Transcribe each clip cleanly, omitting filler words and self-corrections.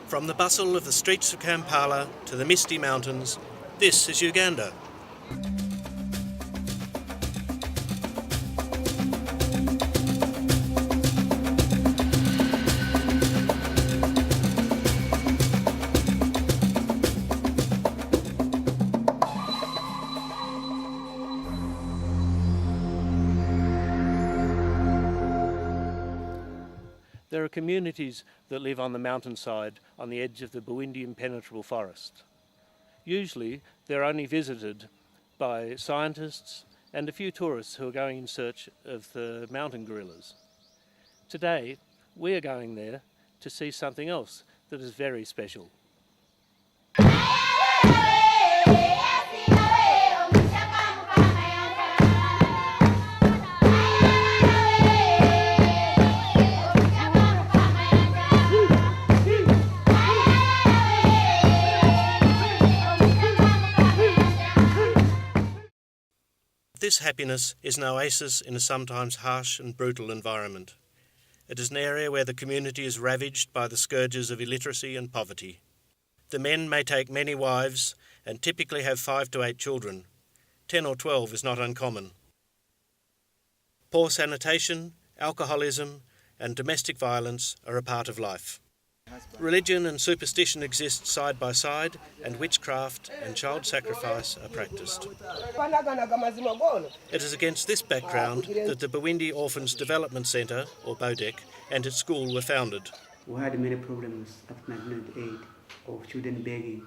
From the bustle of the streets of Kampala to the misty mountains, this is Uganda. There are communities that live on the mountainside on the edge of the Bwindi impenetrable forest. Usually they're only visited by scientists and a few tourists who are going in search of the mountain gorillas. Today we are going there to see something else that is very special. This happiness is an oasis in a sometimes harsh and brutal environment. It is an area where the community is ravaged by the scourges of illiteracy and poverty. The men may take many wives and typically have 5 to 8 children. 10 or 12 is not uncommon. Poor sanitation, alcoholism and domestic violence are a part of life. Religion and superstition exist side by side, and witchcraft and child sacrifice are practiced. It is against this background that the Bwindi Orphans Development Centre, or BODEC, and its school were founded. We had many problems after 1998 of children begging.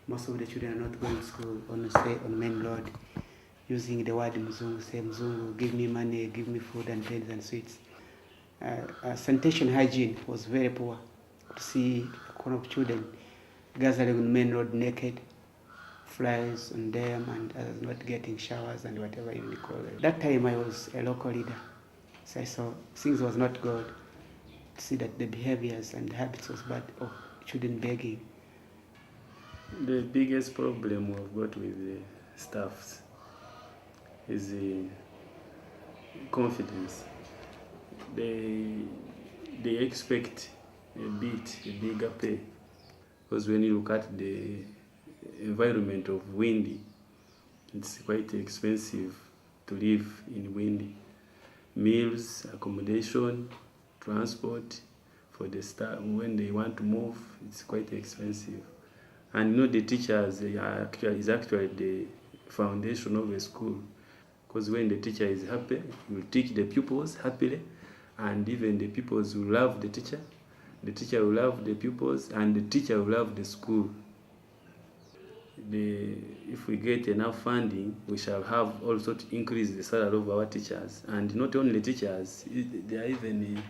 Most of the children are not going to school, only stay on main road, using the word Mzungu, say Mzungu, give me money, give me food and pens and sweets. Sanitation hygiene was very poor. To see a crowd of children gathering on main road naked, flies on them and others not getting showers and whatever you call it. That time I was a local leader, so I saw things was not good. To see that the behaviors and the habits was bad of children begging. The biggest problem we've got with the staffs is the confidence. They expect a bigger pay, because when you look at the environment of Bwindi, it's quite expensive to live in Bwindi. Meals, accommodation, transport for the staff when they want to move, it's quite expensive. And the teachers is actually the foundation of a school, because when the teacher is happy, he will teach the pupils happily, and even the pupils will love the teacher will love the pupils, and the teacher will love the school. If we get enough funding, we shall have also to increase the salary of our teachers. And not only teachers, there are even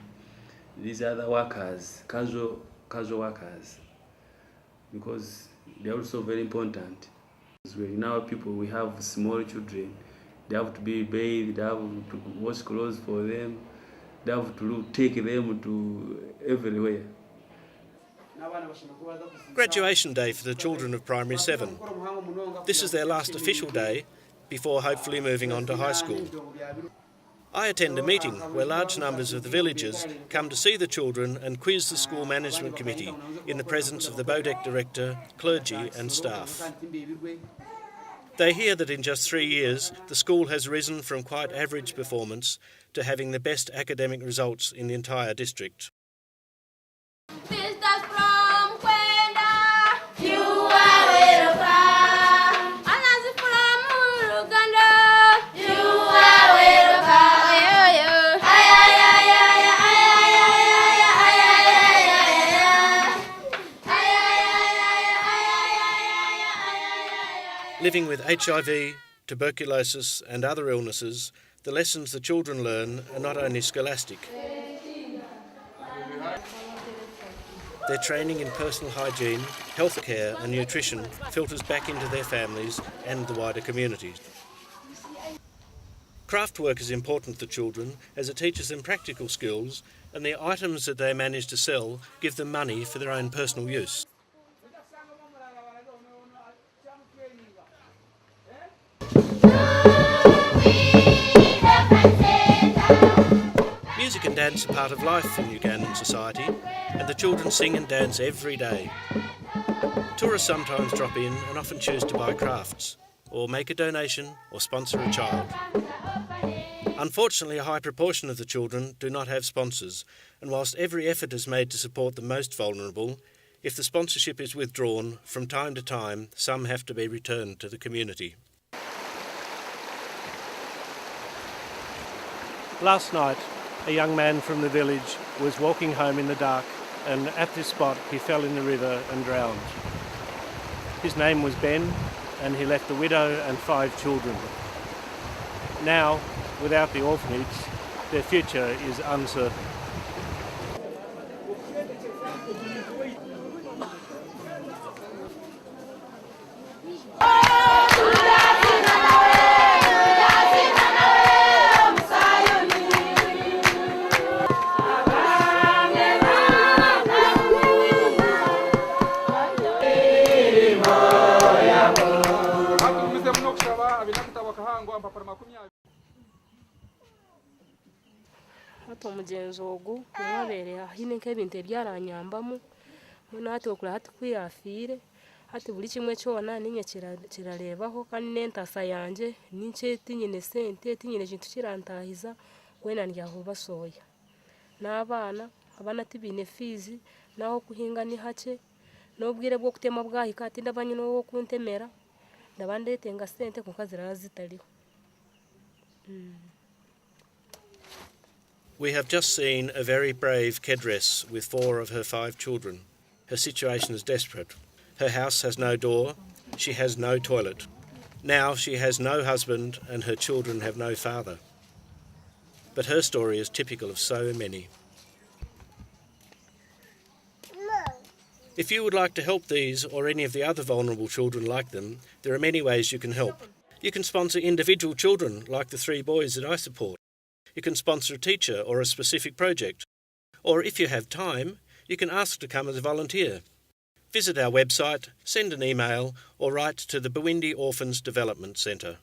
these other workers, casual workers, because they are also very important. In our people, we have small children. They have to be bathed, they have to wash clothes for them, they have to take them to everywhere. Graduation day for the children of Primary 7. This is their last official day before hopefully moving on to high school. I attend a meeting where large numbers of the villagers come to see the children and quiz the school management committee in the presence of the BODEC director, clergy and staff. They hear that in just 3 years, the school has risen from quite average performance to having the best academic results in the entire district. Living with HIV, tuberculosis and other illnesses, the lessons the children learn are not only scholastic. Their training in personal hygiene, healthcare and nutrition filters back into their families and the wider community. Craft work is important to children as it teaches them practical skills, and the items that they manage to sell give them money for their own personal use. Music and dance are part of life in Ugandan society, and the children sing and dance every day. Tourists sometimes drop in and often choose to buy crafts, or make a donation or sponsor a child. Unfortunately, a high proportion of the children do not have sponsors, and whilst every effort is made to support the most vulnerable, if the sponsorship is withdrawn, from time to time, some have to be returned to the community. Last night, a young man from the village was walking home in the dark, and at this spot he fell in the river and drowned. His name was Ben, and he left a widow and 5 children. Now, without the orphanage, their future is uncertain. Hata omugenzi ogu mwabeere haine nk'ebintu ebyaranyambamu mbona hati okura hati kwiyafiire hati buri kimwe kyona ninye kirareebaho kandi n'entaasa yangye ninkye tinyine sente tinyine kintu kirantahiza wena ndyaho basooya n'abaana tibaine fiizi n'aho kuhinga ni hakye n'obwire bw'okutema bwahika hati ndaba nyine ow'okuntemera ndaba ndeetenga sente konka ziraba zitariho. We have just seen a very brave Kedress with 4 of her 5 children. Her situation is desperate. Her house has no door, she has no toilet. Now she has no husband and her children have no father. But her story is typical of so many. If you would like to help these or any of the other vulnerable children like them, there are many ways you can help. You can sponsor individual children like the 3 boys that I support. You can sponsor a teacher or a specific project. Or if you have time, you can ask to come as a volunteer. Visit our website, send an email, or write to the Bwindi Orphans Development Centre.